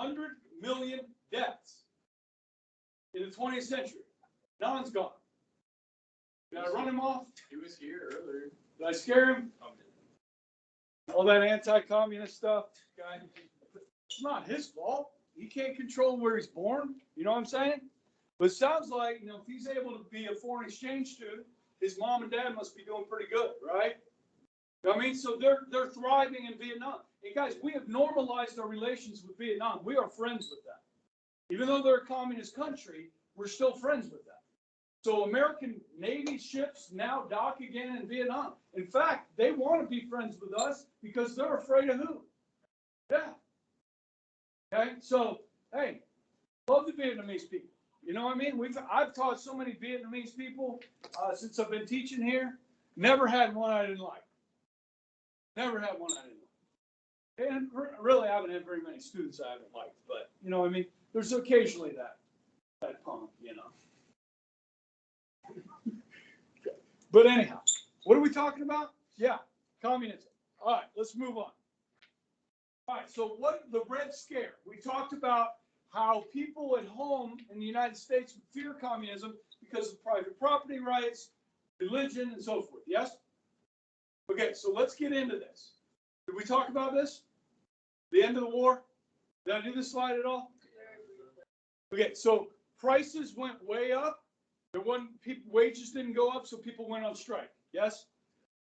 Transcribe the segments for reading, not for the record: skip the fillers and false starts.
100 million deaths in the 20th century. Non's gone. Did I run him off? He was here earlier. Did I scare him? All that anti-communist stuff, guy. It's not his fault. He can't control where he's born. You know what I'm saying? But it sounds like, if he's able to be a foreign exchange student, his mom and dad must be doing pretty good, right? You know what I mean? So they're thriving in Vietnam. And guys, we have normalized our relations with Vietnam. We are friends with them. Even though they're a communist country, we're still friends with them. So American Navy ships now dock again in Vietnam. In fact, they want to be friends with us because they're afraid of who? Yeah. Okay, so, hey, love the Vietnamese people. You know what I mean? I've taught so many Vietnamese people since I've been teaching here. Never had one I didn't like. Never had one I didn't like. And really, I haven't had very many students I haven't liked. But, you know what I mean? There's occasionally that punk, But anyhow, what are we talking about? Yeah, communism. All right, let's move on. All right, so what the Red Scare? We talked about how people at home in the United States fear communism because of private property rights, religion, and so forth. Yes? Okay, so let's get into this. Did we talk about this? The end of the war? Did I do this slide at all? Okay, so prices went way up. Wages didn't go up, so people went on strike. Yes?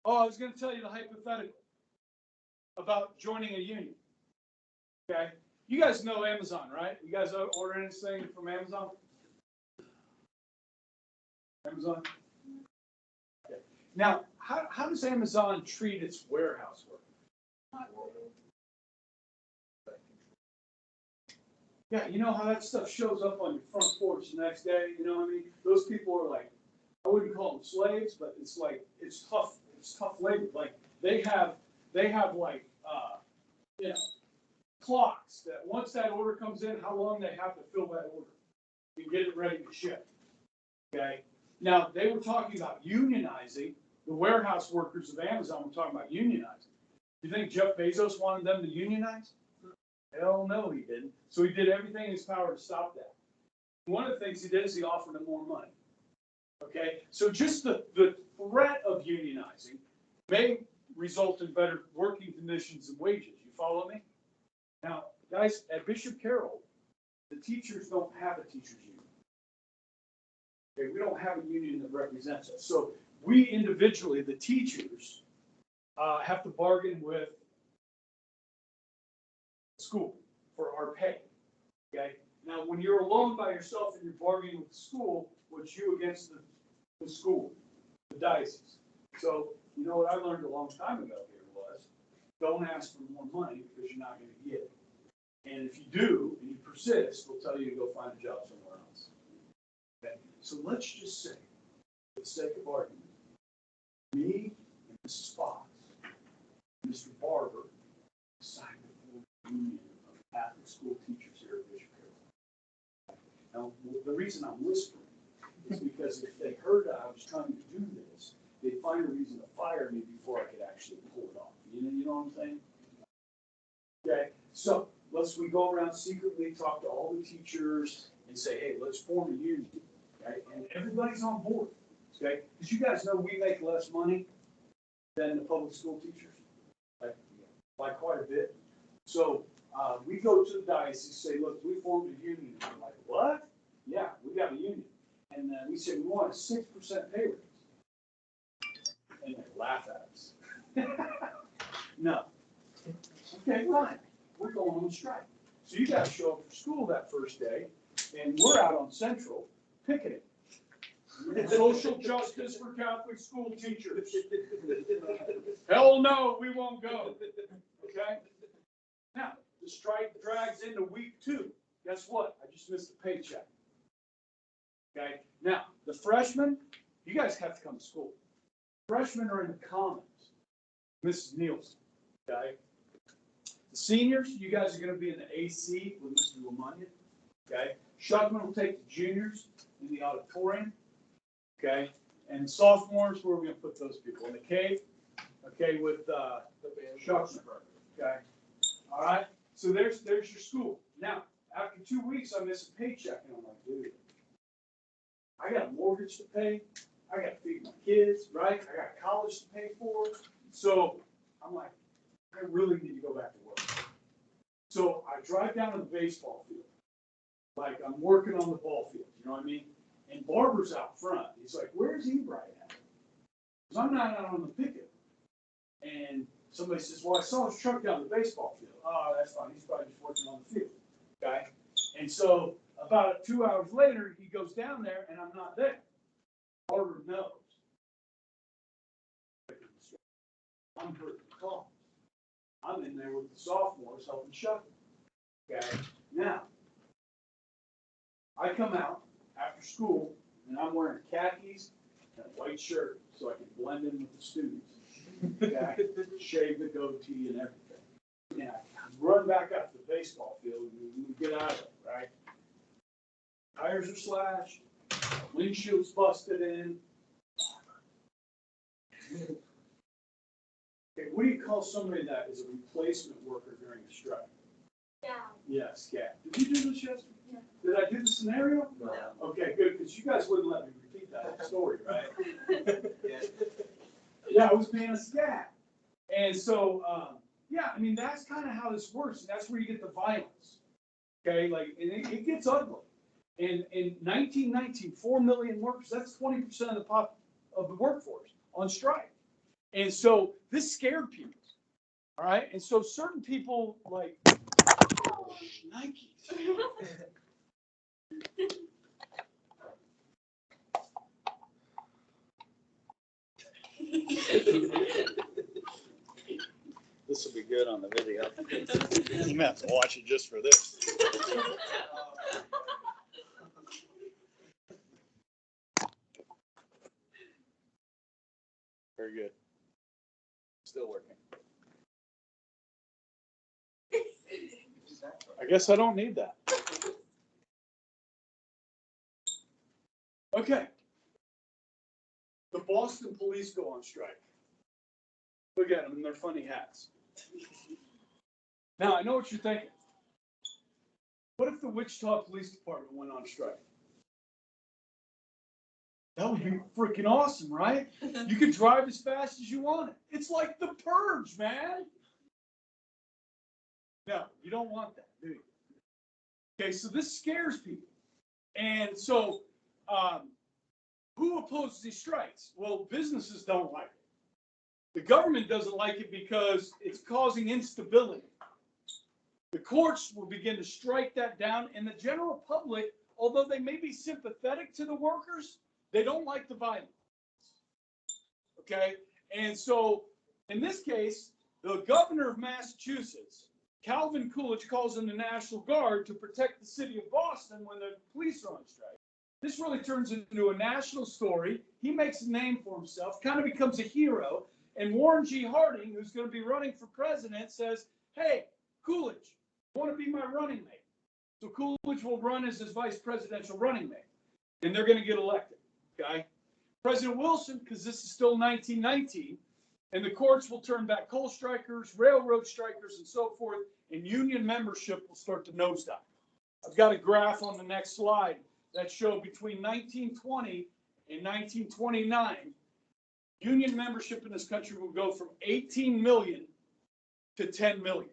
Oh, I was going to tell you the hypothetical about joining a union. Okay? You guys know Amazon, right? You guys order anything from Amazon? Amazon? Okay. Now, how does Amazon treat its warehouse workers? Yeah, you know how that stuff shows up on your front porch the next day? You know what I mean? Those people are like, I wouldn't call them slaves, but it's like, it's tough labor. Like, they have like, clocks that once that order comes in, how long they have to fill that order and get it ready to ship. Okay? Now, they were talking about unionizing. The warehouse workers of Amazon were talking about unionizing. Do you think Jeff Bezos wanted them to unionize? Hell no, he didn't. So he did everything in his power to stop that. One of the things he did is he offered them more money. Okay? So just the threat of unionizing may result in better working conditions and wages. You follow me? Now, guys, at Bishop Carroll, the teachers don't have a teachers union. Okay? We don't have a union that represents us. So we individually, the teachers, have to bargain with school for our pay. Okay. Now, when you're alone by yourself and you're bargaining with the school, what's you against the school, the diocese? So, you know what I learned a long time ago here was, don't ask for more money because you're not going to get it. And if you do and you persist, they'll tell you to go find a job somewhere else. Okay. So let's just say, for the sake of argument, me and Mrs. Fox, Mr. Barber, decided union of Catholic school teachers here at Bishop Carroll. Now, the reason I'm whispering is because if they heard that I was trying to do this, they'd find a reason to fire me before I could actually pull it off. You know what I'm saying? Okay, so we go around secretly, talk to all the teachers, and say, hey, let's form a union. Okay, and everybody's on board. Okay, because you guys know we make less money than the public school teachers, by quite a bit. So we go to the diocese, say, look, we formed a union. And they're like, what? Yeah, we got a union. And we said, we want a 6% pay raise. And they laugh at us. No. Okay, fine. We're going on strike. So you got to show up for school that first day, and we're out on Central picketing. Social justice for Catholic school teachers. Hell no, we won't go. Okay? Now, the strike drags into week 2. Guess what? I just missed a paycheck. Okay? Now, the freshmen, you guys have to come to school. Freshmen are in the commons. Mrs. Nielsen. Okay? The seniors, you guys are going to be in the AC with Mr. Lamagna. Okay? Shuckman will take the juniors in the auditorium. Okay? And sophomores, where are we going to put those people? In the cave? Okay, with Shuckman. Okay? All right? So there's your school. Now, after 2 weeks, I miss a paycheck, and I'm like, dude, I got a mortgage to pay, I got to feed my kids, right? I got college to pay for. So I'm like, I really need to go back to work. So I drive down to the baseball field, like I'm working on the ball field, you know what I mean? And Barber's out front. He's like, where's Ebright at? Because I'm not out on the picket. And somebody says, well, I saw his truck down the baseball field. Oh, that's fine. He's probably just working on the field. Okay? And so about 2 hours later, he goes down there, and I'm not there. Barber knows. I'm hurting the call. I'm in there with the sophomores helping shut them. Okay? Now, I come out after school, and I'm wearing khakis and a white shirt so I can blend in with the students. Okay? Shave the goatee and everything. And I run back up to the baseball field, and we get out of it, right? Tires are slashed, windshield's busted in. Okay, what do you call somebody that is a replacement worker during a strike? Yeah. Yes, Cat. Did you do this yesterday? Yeah. Did I do the scenario? No. Okay, good, because you guys wouldn't let me repeat that whole story, right? Yeah. Yeah, I was being a scat. And so, yeah, I mean, that's kind of how this works, and that's where you get the violence. Okay, like, and it gets ugly. And in 1919, 4 million workers, that's 20% of the workforce on strike. And so this scared people, all right? And so certain people like Nikes. This will be good on the video. You may have to watch it just for this. Very good. Still working. I guess I don't need that. Okay. The Boston police go on strike. Look at them in their funny hats. Now, I know what you're thinking. What if the Wichita Police Department went on strike? That would be freaking awesome, right? You could drive as fast as you wanted. It's like the purge, man. No, you don't want that, do you? Okay, so this scares people. And so, who opposes these strikes? Well, businesses don't like it. The government doesn't like it because it's causing instability. The courts will begin to strike that down, and the general public, although they may be sympathetic to the workers, they don't like the violence. Okay? And so, in this case, the governor of Massachusetts, Calvin Coolidge, calls in the National Guard to protect the city of Boston when the police are on strike. This really turns into a national story. He makes a name for himself, kind of becomes a hero. And Warren G. Harding, who's going to be running for president, says, hey, Coolidge, you want to be my running mate? So Coolidge will run as his vice presidential running mate. And they're going to get elected. Okay? President Wilson, because this is still 1919, and the courts will turn back coal strikers, railroad strikers, and so forth, and union membership will start to nosedive. I've got a graph on the next slide that showed between 1920 and 1929, union membership in this country will go from 18 million to 10 million.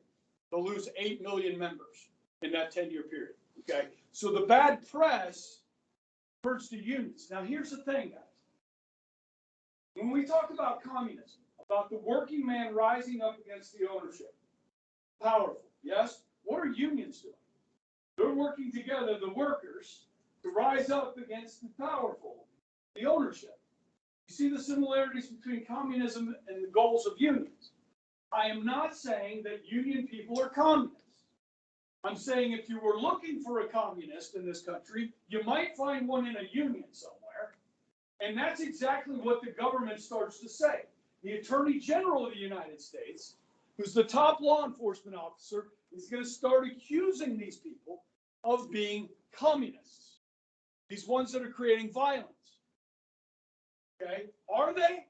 They'll lose 8 million members in that 10-year period. Okay? So the bad press hurts the unions. Now, here's the thing, guys. When we talk about communism, about the working man rising up against the ownership, powerful, yes? What are unions doing? They're working together, the workers, to rise up against the powerful, the ownership. You see the similarities between communism and the goals of unions. I am not saying that union people are communists. I'm saying if you were looking for a communist in this country, you might find one in a union somewhere. And that's exactly what the government starts to say. The Attorney General of the United States, who's the top law enforcement officer, is going to start accusing these people of being communists. These ones that are creating violence. Okay? Are they?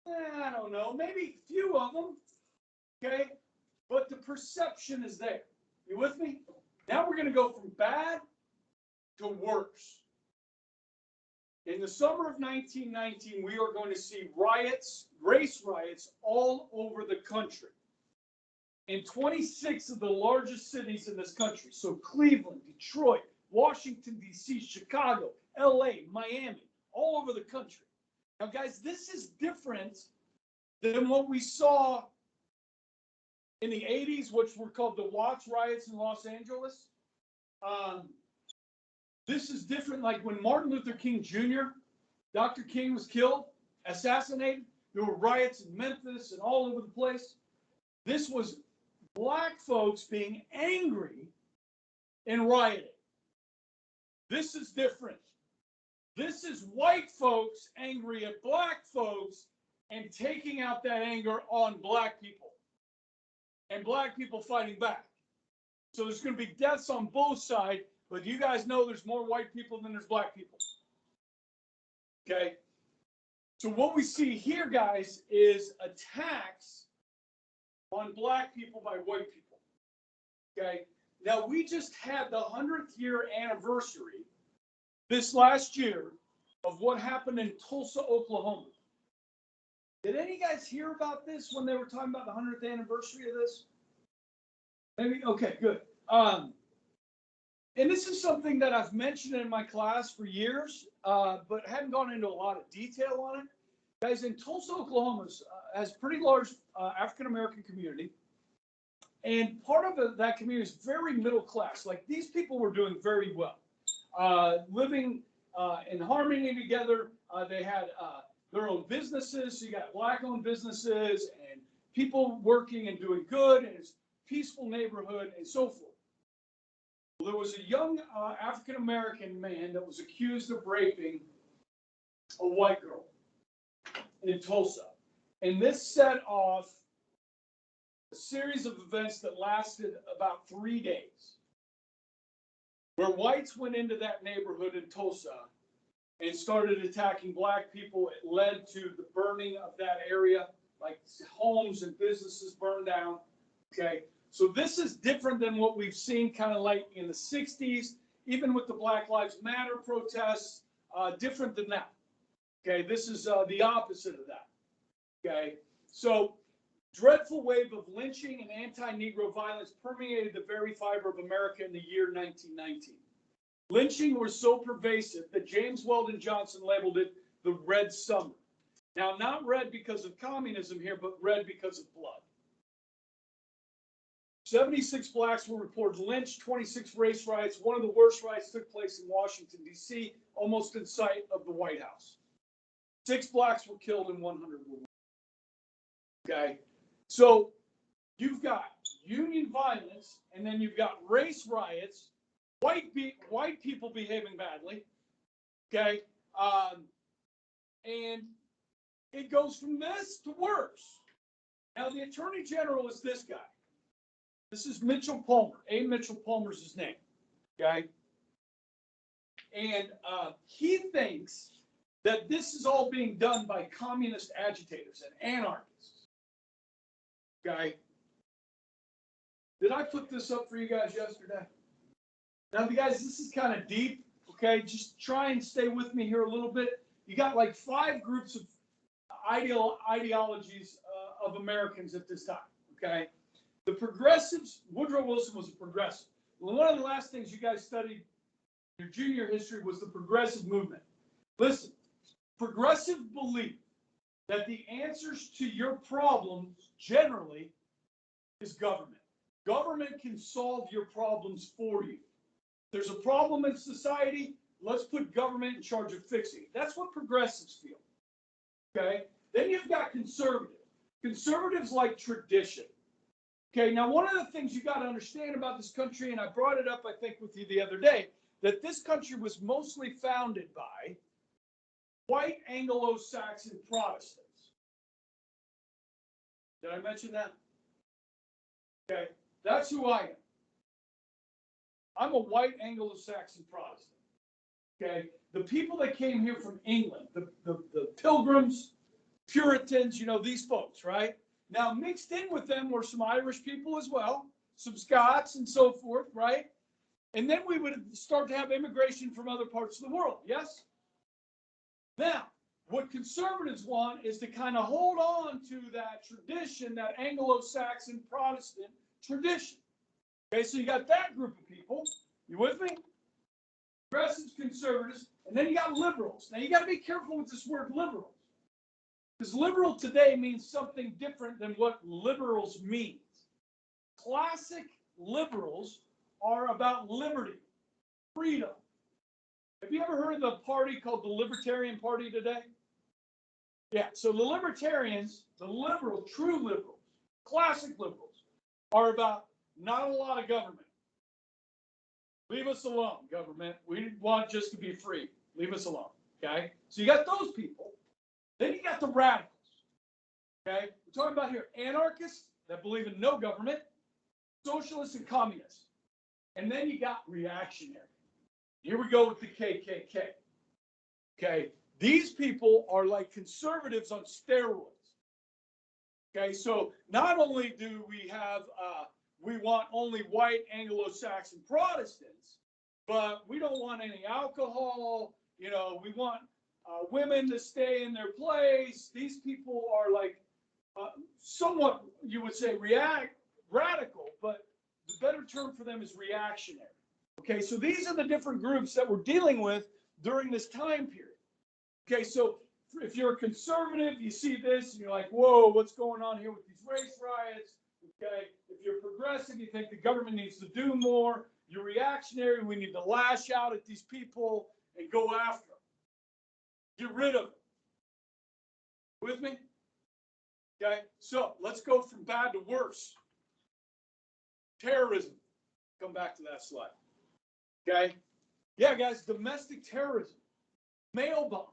I don't know. Maybe a few of them. Okay? But the perception is there. You with me? Now we're going to go from bad to worse. In the summer of 1919, we are going to see riots, race riots, all over the country. In 26 of the largest cities in this country, so Cleveland, Detroit, Washington, D.C., Chicago, L.A., Miami, all over the country. Now, guys, this is different than what we saw in the 80s, which were called the Watts riots in Los Angeles. This is different. Like when Martin Luther King Jr., Dr. King was killed, assassinated. There were riots in Memphis and all over the place. This was black folks being angry and rioting. This is different. This is white folks angry at black folks and taking out that anger on black people. And black people fighting back. So there's going to be deaths on both sides, but you guys know there's more white people than there's black people. Okay? So what we see here, guys, is attacks on black people by white people. Okay? Now, we just had the 100th year anniversary this last year of what happened in Tulsa, Oklahoma. Did any guys hear about this when they were talking about the 100th anniversary of this? Maybe? Okay, good. And this is something that I've mentioned in my class for years, but hadn't gone into a lot of detail on it. Guys, in Tulsa, Oklahoma has a pretty large African-American community. And part of that community is very middle class. Like these people were doing very well, living in harmony together. They had their own businesses. So you got black-owned businesses and people working and doing good, and it's a peaceful neighborhood and so forth. Well, there was a young African-American man that was accused of raping a white girl in Tulsa. And this set off a series of events that lasted about 3 days, where whites went into that neighborhood in Tulsa and started attacking black people. It led to the burning of that area, like homes and businesses burned down. Okay, so this is different than what we've seen kind of like in the 60s, even with the Black Lives Matter protests, different than that. Okay, this is the opposite of that. Okay, so dreadful wave of lynching and anti-Negro violence permeated the very fiber of America in the year 1919. Lynching was so pervasive that James Weldon Johnson labeled it the Red Summer. Now, not red because of communism here, but red because of blood. 76 blacks were reported lynched, 26 race riots. One of the worst riots took place in Washington, D.C., almost in sight of the White House. 6 blacks were killed and 100 were wounded. Okay, so you've got union violence, and then you've got race riots, white people behaving badly. Okay, and it goes from this to worse. Now, the Attorney General is this guy. This is Mitchell Palmer. A. Mitchell Palmer is his name. Okay, and he thinks that this is all being done by communist agitators and anarchists. Okay. Did I put this up for you guys yesterday? Now, guys, this is kind of deep. Okay, just try and stay with me here a little bit. You got like 5 groups of ideologies of Americans at this time. Okay, the progressives. Woodrow Wilson was a progressive. Well, one of the last things you guys studied in your junior history was the progressive movement. Listen, progressive belief that the answers to your problems generally is government. Government can solve your problems for you. There's a problem in society, let's put government in charge of fixing it. That's what progressives feel. Okay? Then you've got conservatives. Conservatives like tradition. Okay, now one of the things you got to understand about this country, and I brought it up, I think, with you the other day, that this country was mostly founded by white Anglo-Saxon Protestants. Did I mention that? Okay, that's who I am. I'm a white Anglo-Saxon Protestant. Okay, the people that came here from England, the Pilgrims, Puritans, you know, these folks, right? Now, mixed in with them were some Irish people as well, some Scots and so forth, right? And then we would start to have immigration from other parts of the world, yes? Now, what conservatives want is to kind of hold on to that tradition, that Anglo-Saxon Protestant tradition. Okay, so you got that group of people. You with me? Progressives, conservatives, and then you got liberals. Now, you got to be careful with this word liberals. Because liberal today means something different than what liberals means. Classic liberals are about liberty, freedom. Have you ever heard of the party called the Libertarian Party today? Yeah, so the libertarians, the liberals, true liberals, classic liberals, are about not a lot of government. Leave us alone, government. We want just to be free. Leave us alone, okay? So you got those people. Then you got the radicals, okay? We're talking about here anarchists that believe in no government, socialists and communists. And then you got reactionary. Here we go with the KKK. Okay, these people are like conservatives on steroids. Okay, so not only do we have, we want only white Anglo-Saxon Protestants, but we don't want any alcohol. You know, we want women to stay in their place. These people are like somewhat, you would say, radical, but the better term for them is reactionary. Okay, so these are the different groups that we're dealing with during this time period. Okay, so if you're a conservative, you see this and you're like, whoa, what's going on here with these race riots? Okay, if you're progressive, you think the government needs to do more. You're reactionary, we need to lash out at these people and go after them. Get rid of them. With me? Okay, so let's go from bad to worse. Terrorism. Come back to that slide. Okay? Yeah, guys, domestic terrorism, mail bombs,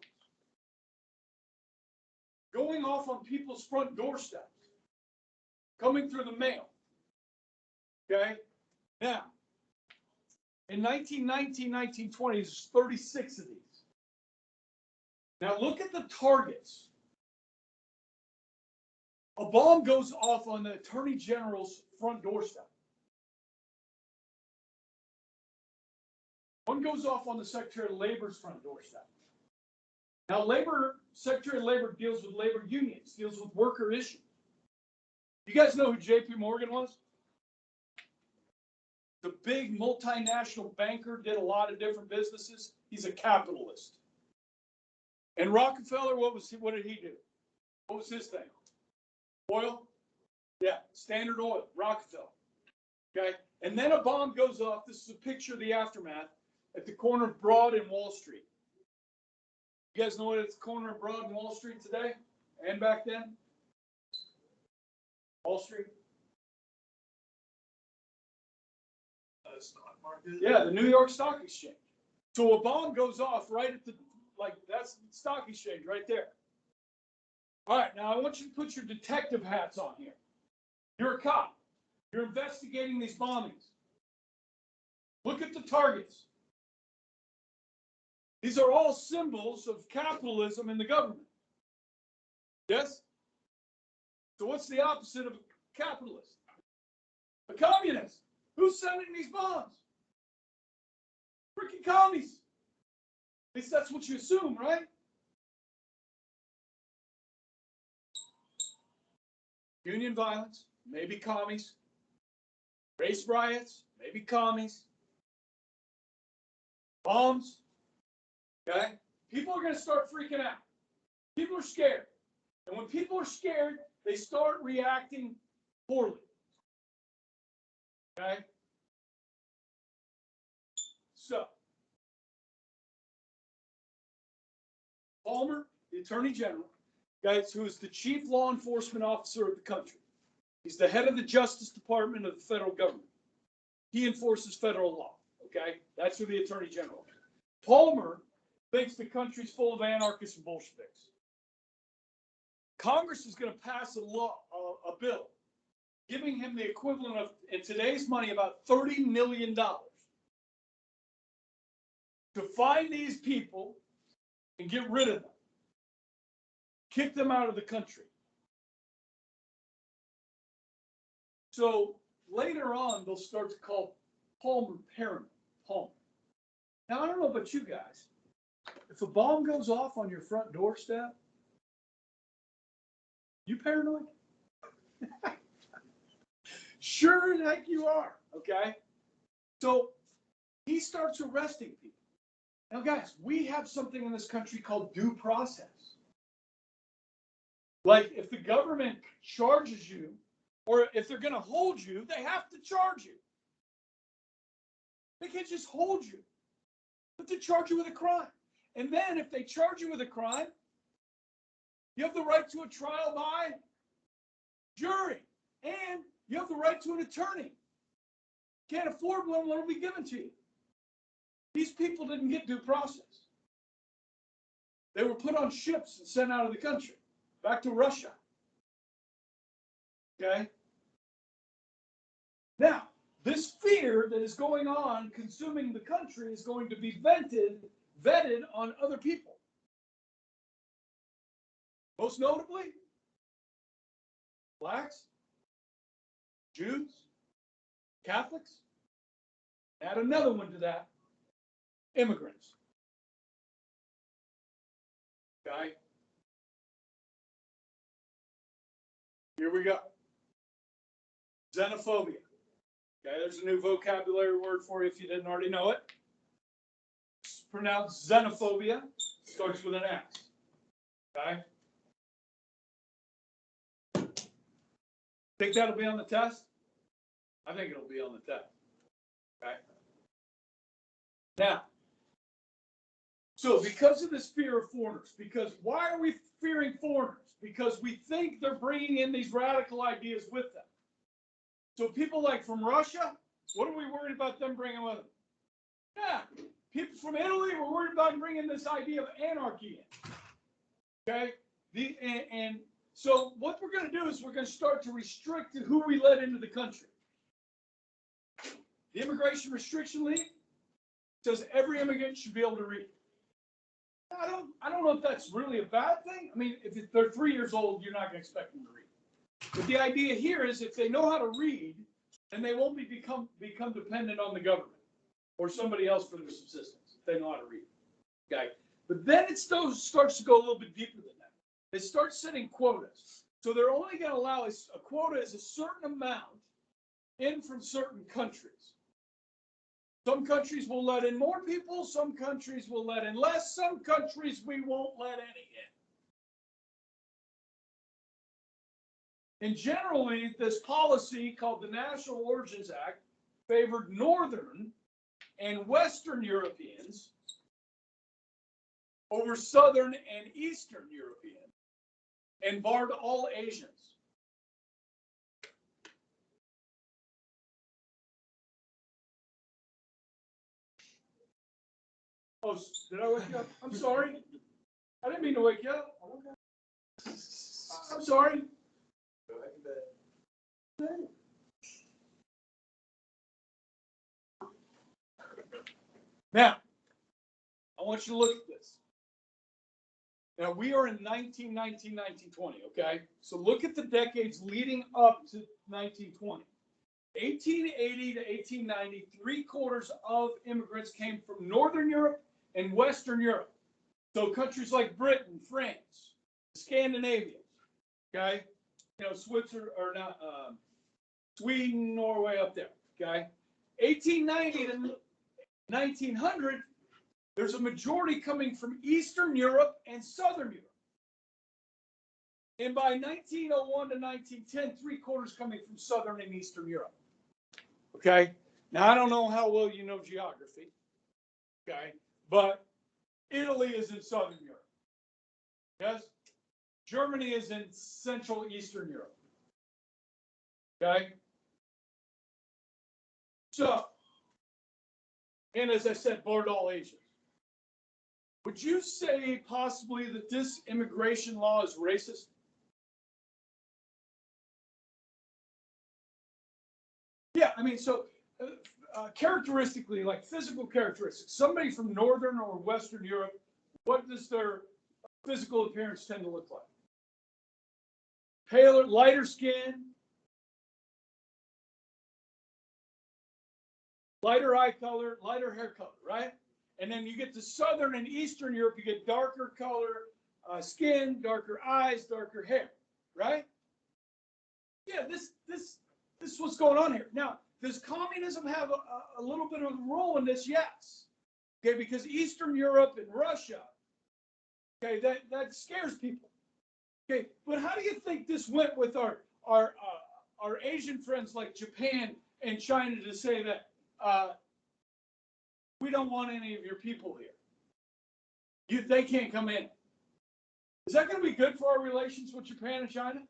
going off on people's front doorsteps, coming through the mail. Okay? Now, in 1919, 1920, there's 36 of these. Now, look at the targets. A bomb goes off on the Attorney General's front doorstep. One goes off on the Secretary of Labor's front doorstep. Now, Secretary of Labor deals with labor unions, deals with worker issues. You guys know who J.P. Morgan was? The big multinational banker, did a lot of different businesses. He's a capitalist. And Rockefeller, what did he do? What was his thing? Oil? Yeah, Standard Oil, Rockefeller. Okay, and then a bomb goes off. This is a picture of the aftermath at the corner of Broad and Wall Street. You guys know what it's corner of Broad and Wall Street today and back then? Wall Street? Stock market. Yeah, the New York Stock Exchange. So a bomb goes off right at the, that's the stock exchange right there. All right, now I want you to put your detective hats on here. You're a cop. You're investigating these bombings. Look at the targets. These are all symbols of capitalism in the government. Yes? So what's the opposite of a capitalist? A communist. Who's sending these bombs? Freaking commies. At least that's what you assume, right? Union violence, maybe commies. Race riots, maybe commies. Bombs. Okay? People are going to start freaking out. People are scared. And when people are scared, they start reacting poorly. Okay? So, Palmer, the Attorney General, guys, who is the chief law enforcement officer of the country. He's the head of the Justice Department of the federal government. He enforces federal law. Okay? That's who the Attorney General is. Palmer thinks the country's full of anarchists and Bolsheviks. Congress is going to pass a bill giving him the equivalent of, in today's money, about $30 million to find these people and get rid of them. Kick them out of the country. So later on, they'll start to call Palmer paranoid. Palmer. Now, I don't know about you guys. If a bomb goes off on your front doorstep, you paranoid? Sure as heck you are, okay? So he starts arresting people. Now, guys, we have something in this country called due process. Like, if the government charges you, or if they're going to hold you, they have to charge you. They can't just hold you, but they charge you with a crime. And then if they charge you with a crime, you have the right to a trial by jury. And you have the right to an attorney. Can't afford one will be given to you. These people didn't get due process. They were put on ships and sent out of the country, back to Russia. Okay? Now, this fear that is going on, consuming the country, is going to be vetted on other people. Most notably, blacks, Jews, Catholics. Add another one to that, immigrants. Okay? Here we go. Xenophobia. Okay, there's a new vocabulary word for you if you didn't already know it. It's pronounced xenophobia. Starts with an X. Okay? Think that'll be on the test? I think it'll be on the test. Okay? Now, so because of this fear of foreigners, because why are we fearing foreigners? Because we think they're bringing in these radical ideas with them. So people like from Russia, what are we worried about them bringing with them? Yeah, people from Italy, we're worried about bringing this idea of anarchy in. Okay? And so what we're going to do is we're going to start to restrict who we let into the country. The Immigration Restriction League says every immigrant should be able to read. I don't know if that's really a bad thing. I mean, if they're 3 years old, you're not going to expect them to read. But the idea here is if they know how to read, then they won't become dependent on the government or somebody else for their subsistence if they know how to read. Okay? But then it starts to go a little bit deeper than that. They start setting quotas. So they're only going to allow a quota is a certain amount in from certain countries. Some countries will let in more people. Some countries will let in less. Some countries we won't let any in. And generally, this policy called the National Origins Act favored Northern and Western Europeans over Southern and Eastern Europeans and barred all Asians. Oh, did I wake you up? I'm sorry. I didn't mean to wake you up. I'm sorry. Now, I want you to look at this. Now, we are in 1919, 1920, okay? So look at the decades leading up to 1920. 1880 to 1890, 3/4 of immigrants came from Northern Europe and Western Europe. So countries like Britain, France, Scandinavia, okay? You know, Switzerland, or not, Sweden, Norway up there, okay? 1890 to 1900, there's a majority coming from Eastern Europe and Southern Europe. And by 1901 to 1910, 3/4 coming from Southern and Eastern Europe. Okay? Now, I don't know how well you know geography, okay? But Italy is in Southern Europe. Yes? Germany is in Central Eastern Europe. Okay? So, and as I said, barred all Asians. Would you say possibly that this immigration law is racist? Yeah, I mean, so characteristically, like physical characteristics, somebody from Northern or Western Europe, what does their physical appearance tend to look like? Paler, lighter skin, lighter eye color, lighter hair color, right? And then you get to Southern and Eastern Europe, you get darker color, skin, darker eyes, darker hair, right? Yeah, this is what's going on here. Now, does communism have a little bit of a role in this? Yes. Okay, because Eastern Europe and Russia, okay, that scares people. Okay, but how do you think this went with our Asian friends like Japan and China to say that we don't want any of your people here? They can't come in. Is that going to be good for our relations with Japan and China?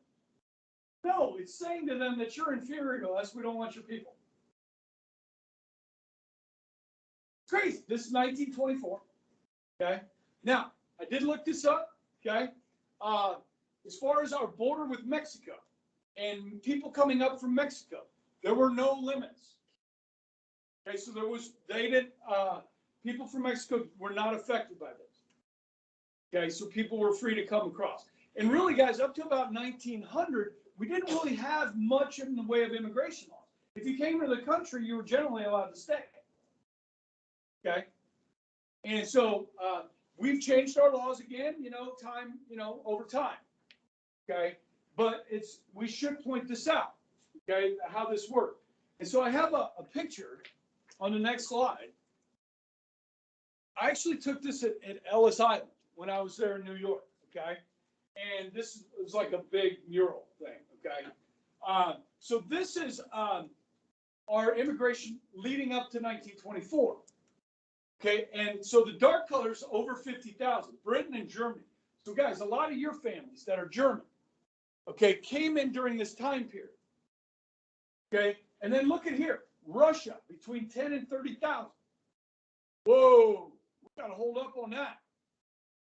No, it's saying to them that you're inferior to us. We don't want your people. It's crazy. This is 1924. Okay. Now, I did look this up. Okay. As far as our border with Mexico and people coming up from Mexico, there were no limits. Okay, so people from Mexico were not affected by this. Okay, so people were free to come across. And really, guys, up to about 1900, we didn't really have much in the way of immigration laws. If you came to the country, you were generally allowed to stay. Okay, and so we've changed our laws again, over time. Okay, but we should point this out. Okay, how this worked. And so I have a picture on the next slide. I actually took this at Ellis Island when I was there in New York. Okay, and this was like a big mural thing. Okay, so this is our immigration leading up to 1924. Okay, and so the dark colors over 50,000, Britain and Germany. So guys, a lot of your families that are German, okay, came in during this time period. Okay, and then look at here, Russia, between 10 and 30,000. Whoa, we got to hold up on that.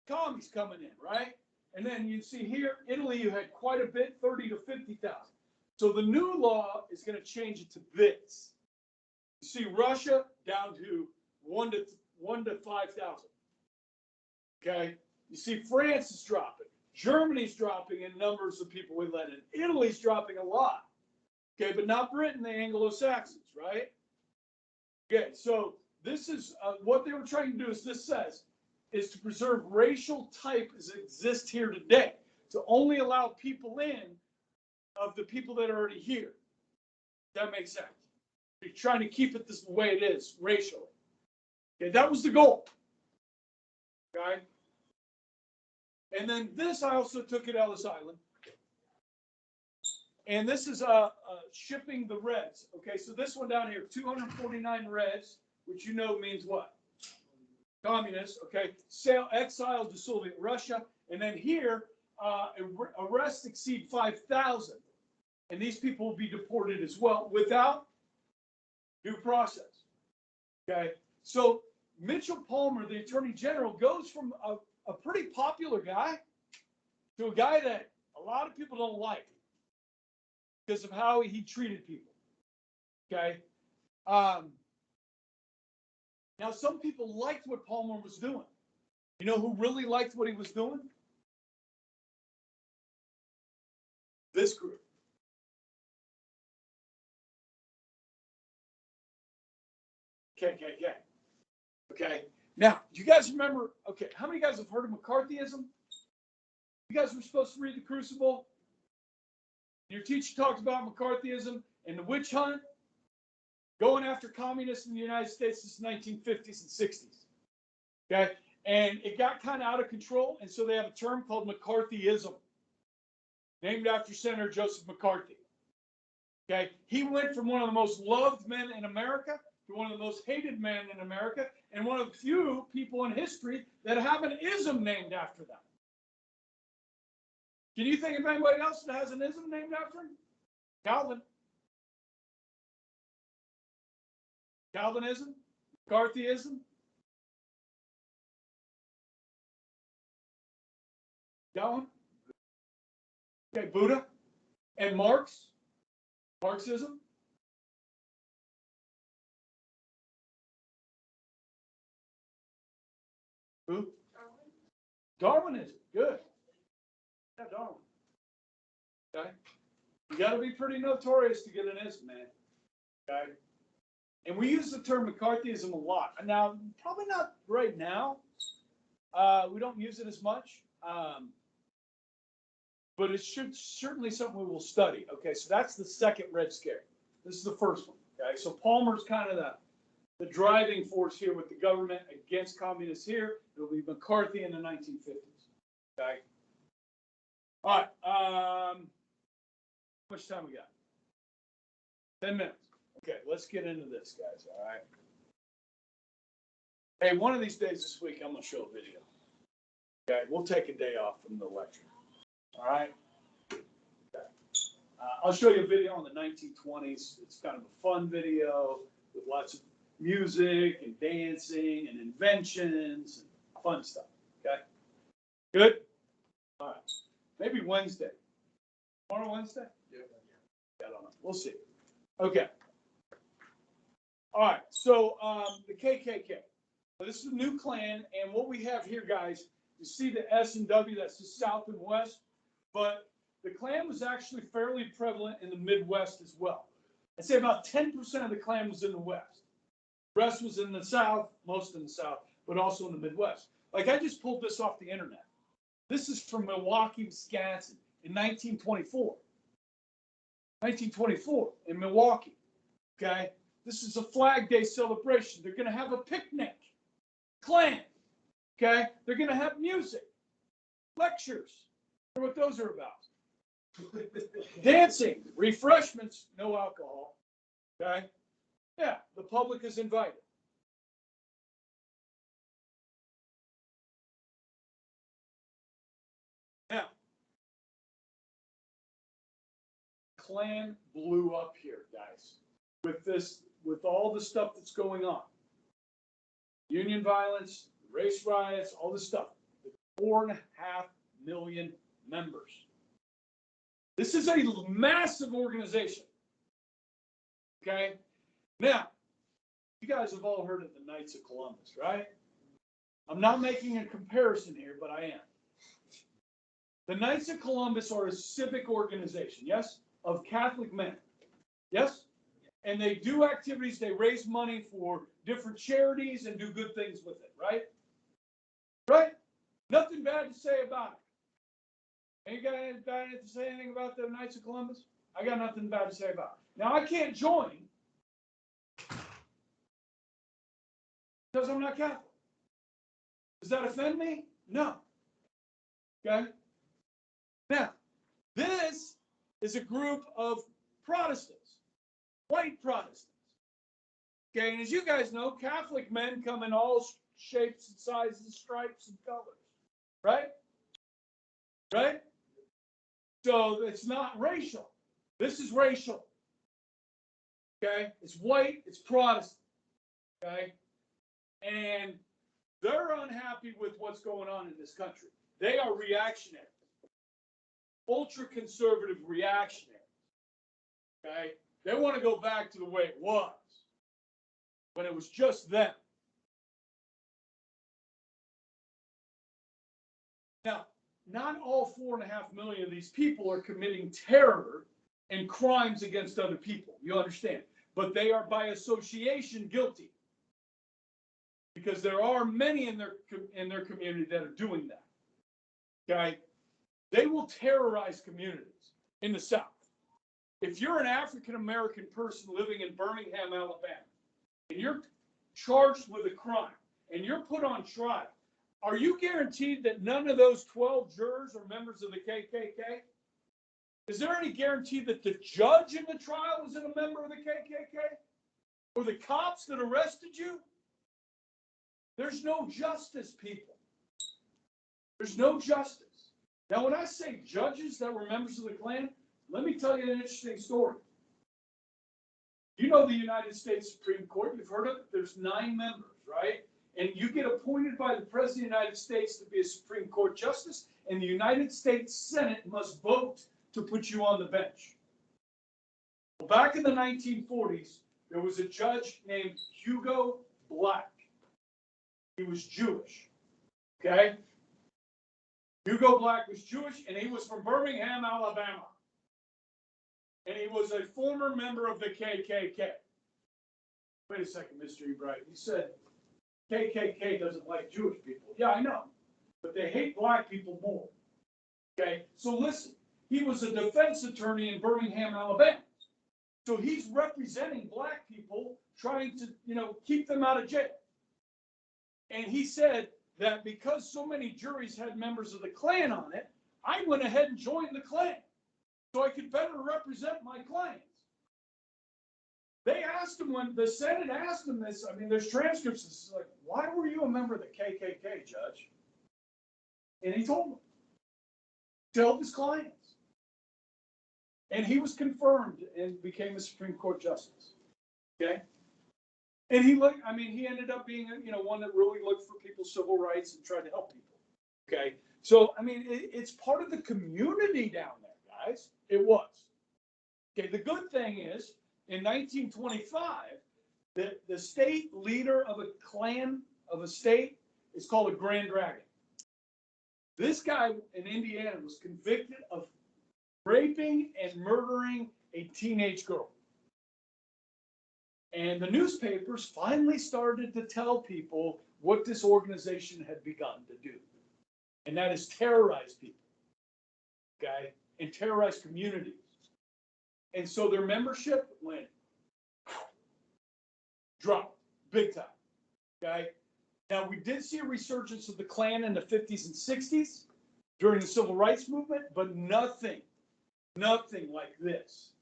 Commies coming in, right? And then you see here, Italy, you had quite a bit, 30 to 50,000. So the new law is going to change it to this. You see Russia down to 1 to 5,000. Okay, you see France is dropping. Germany's dropping in numbers of people we let in. Italy's dropping a lot. Okay, but not Britain, the Anglo-Saxons, right? Okay, so this is what they were trying to do is to preserve racial type as it exists here today, to only allow people in of the people that are already here. That makes sense. You're trying to keep it the way it is, racially. Okay, that was the goal. Okay? And then this I also took at Ellis Island. And this is shipping the Reds. Okay, so this one down here, 249 Reds, which means what? Communists. Okay, exiled to Soviet Russia. And then here, arrests exceed 5,000. And these people will be deported as well without due process. Okay, so Mitchell Palmer, the Attorney General, goes from a pretty popular guy to a guy that a lot of people don't like because of how he treated people. Okay. Now, some people liked what Palmer was doing. You know who really liked what he was doing? This group. KKK. Okay. Now, do you guys remember? Okay, how many guys have heard of McCarthyism? You guys were supposed to read The Crucible. Your teacher talked about McCarthyism and the witch hunt, going after communists in the United States since the 1950s and 60s. Okay, and it got kind of out of control, and so they have a term called McCarthyism, named after Senator Joseph McCarthy. Okay, he went from one of the most loved men in America to one of the most hated men in America, and one of the few people in history that have an ism named after them. Can you think of anybody else that has an ism named after him? Calvin. Calvinism? McCarthyism? Got one? Okay, Buddha. And Marx? Marxism? Who? Darwinism. Good. Yeah, Darwin. Okay. You got to be pretty notorious to get an ism, man. Okay. And we use the term McCarthyism a lot. Now, probably not right now. We don't use it as much. But it should certainly something we will study. Okay, so that's the second Red Scare. This is the first one. Okay, so Palmer's kind of the driving force here with the government against communists here. It'll be McCarthy in the 1950s. Okay. All right. How much time we got? 10 minutes. Okay, let's get into this, guys. All right. Hey, one of these days this week, I'm going to show a video. Okay, we'll take a day off from the lecture. All right. Okay. I'll show you a video on the 1920s. It's kind of a fun video with lots of music and dancing and inventions and fun stuff. Okay. Good. All right. Maybe Wednesday. Tomorrow Wednesday? Yeah. I don't know. We'll see. Okay. All right. So the KKK. So this is a new Klan, and what we have here, guys, you see the S and W. That's the South and West. But the Klan was actually fairly prevalent in the Midwest as well. I'd say about 10% of the Klan was in the West. The rest was in the South, most in the South, but also in the Midwest. Like I just pulled this off the internet. This is from Milwaukee, Wisconsin in 1924. 1924 in Milwaukee. Okay? This is a Flag Day celebration. They're going to have a picnic. Klan. Okay? They're going to have music. Lectures. I wonder what those are about. Dancing, refreshments, no alcohol. Okay? Yeah, the public is invited. Now, Klan blew up here, guys, with all the stuff that's going on. Union violence, race riots, all this stuff. 4.5 million members. This is a massive organization. Okay? Now, you guys have all heard of the Knights of Columbus, right? I'm not making a comparison here, but I am. The Knights of Columbus are a civic organization, yes, of Catholic men. Yes? And they do activities, they raise money for different charities and do good things with it, right? Right? Nothing bad to say about it. Any guy bad to say anything about the Knights of Columbus? I got nothing bad to say about it. Now, I can't join because I'm not Catholic. Does that offend me? No. Okay? Now, this is a group of Protestants, white Protestants. Okay, and as you guys know, Catholic men come in all shapes and sizes, stripes and colors, right? Right? So it's not racial. This is racial. Okay? It's white, it's Protestant. Okay? And they're unhappy with what's going on in this country. They are reactionary. Ultra-conservative reactionary. Okay? They want to go back to the way it was. When it was just them. Now, not all 4.5 million of these people are committing terror and crimes against other people. You understand? But they are by association guilty. Because there are many in their community that are doing that. Okay? They will terrorize communities in the South. If you're an African American person living in Birmingham, Alabama, and you're charged with a crime and you're put on trial, are you guaranteed that none of those 12 jurors are members of the KKK? Is there any guarantee that the judge in the trial was a member of the KKK? Or the cops that arrested you? There's no justice, people. There's no justice. Now, when I say judges that were members of the Klan, let me tell you an interesting story. You know the United States Supreme Court, you've heard of it, there's 9 members, right? And you get appointed by the President of the United States to be a Supreme Court justice, and the United States Senate must vote to put you on the bench. Well, back in the 1940s, there was a judge named Hugo Black. He was Jewish, okay? Hugo Black was Jewish, and he was from Birmingham, Alabama. And he was a former member of the KKK. wait a second, Mr. Ebright, you said KKK doesn't like Jewish people. Yeah, I know, but they hate black people more. Okay, so listen, he was a defense attorney in Birmingham, Alabama. So he's representing black people, trying to, keep them out of jail. And he said that because so many juries had members of the Klan on it, I went ahead and joined the Klan so I could better represent my clients. They asked him, when the Senate asked him this, I mean, there's transcripts, it's like, why were you a member of the KKK, Judge? And he told them to help his clients. And he was confirmed and became a Supreme Court justice. Okay? And he ended up being, one that really looked for people's civil rights and tried to help people. Okay? So, it's part of the community down there, guys. It was. Okay, the good thing is, in 1925, the state leader of a clan, of a state, is called a Grand Dragon. This guy in Indiana was convicted of raping and murdering a teenage girl. And the newspapers finally started to tell people what this organization had begun to do. And that is terrorize people, okay? And terrorize communities. And so their membership went dropped big time, okay? Now, we did see a resurgence of the Klan in the 50s and 60s during the Civil Rights Movement, but nothing like this,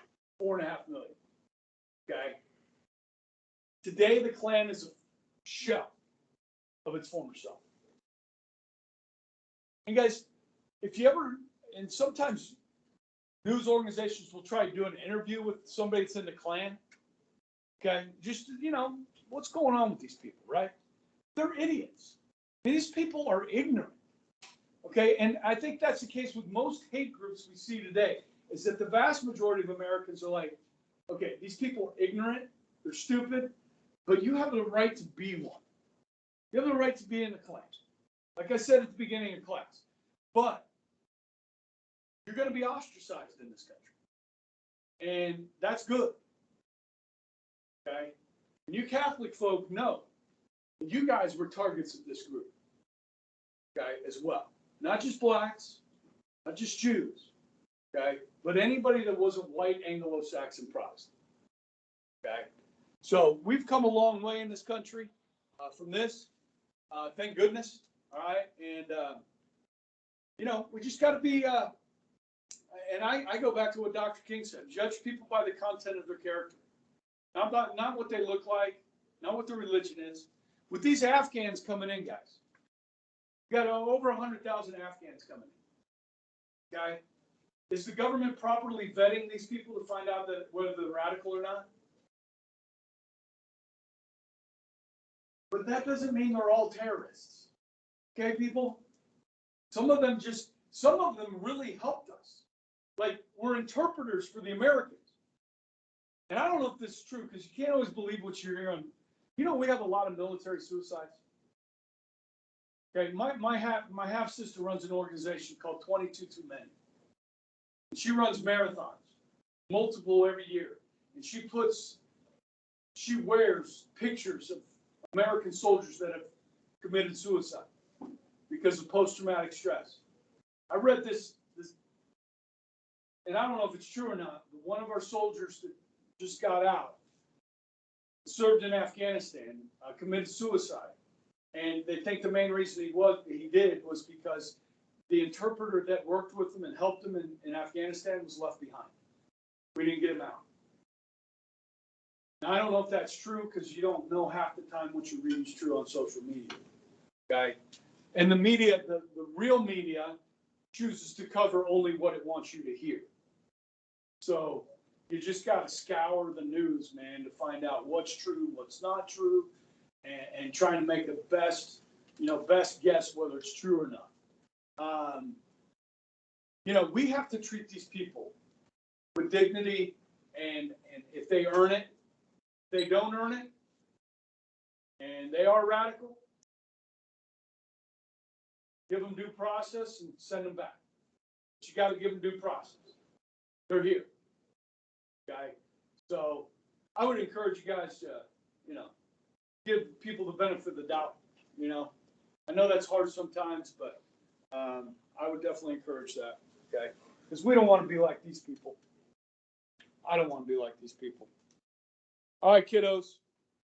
4.5 million, okay? Today, the Klan is a shell of its former self. And guys, if you ever, and sometimes news organizations will try to do an interview with somebody that's in the Klan, okay? Just, what's going on with these people, right? They're idiots. These people are ignorant, okay? And I think that's the case with most hate groups we see today, is that the vast majority of Americans are like, okay, these people are ignorant, they're stupid, but you have the right to be one. You have the right to be in the Klan. Like I said at the beginning of class. But you're going to be ostracized in this country. And that's good. Okay? And you Catholic folk know that you guys were targets of this group. Okay? As well. Not just blacks, not just Jews. Okay? But anybody that wasn't white Anglo-Saxon Protestant. Okay? So we've come a long way in this country from this. Thank goodness. All right. And, we just got to be, and I go back to what Dr. King said, judge people by the content of their character. Not what they look like, not what their religion is. With these Afghans coming in, guys, we got over 100,000 Afghans coming in. Okay. Is the government properly vetting these people to find out whether they're radical or not? But that doesn't mean they're all terrorists. Okay, people? Some of them really helped us. Like, we're interpreters for the Americans. And I don't know if this is true, because you can't always believe what you're hearing. We have a lot of military suicides. Okay, my half sister runs an organization called 22 Too Many. And she runs marathons, multiple every year. And she wears pictures of American soldiers that have committed suicide because of post-traumatic stress. I read this, and I don't know if it's true or not, but one of our soldiers that just got out, served in Afghanistan, committed suicide. And they think the main reason he did was because the interpreter that worked with him and helped him in Afghanistan was left behind. We didn't get him out. Now, I don't know if that's true, because you don't know half the time what you're reading is true on social media. Okay? And the media, the real media, chooses to cover only what it wants you to hear. So you just got to scour the news, man, to find out what's true, what's not true, and trying to make the best guess whether it's true or not. We have to treat these people with dignity, and if they earn it, they don't earn it, and they are radical, give them due process and send them back. But you got to give them due process. They're here. Okay? So I would encourage you guys to you know, give people the benefit of the doubt, you know. I know that's hard sometimes, but I would definitely encourage that, okay? Because we don't want to be like these people. I don't want to be like these people. All right, kiddos.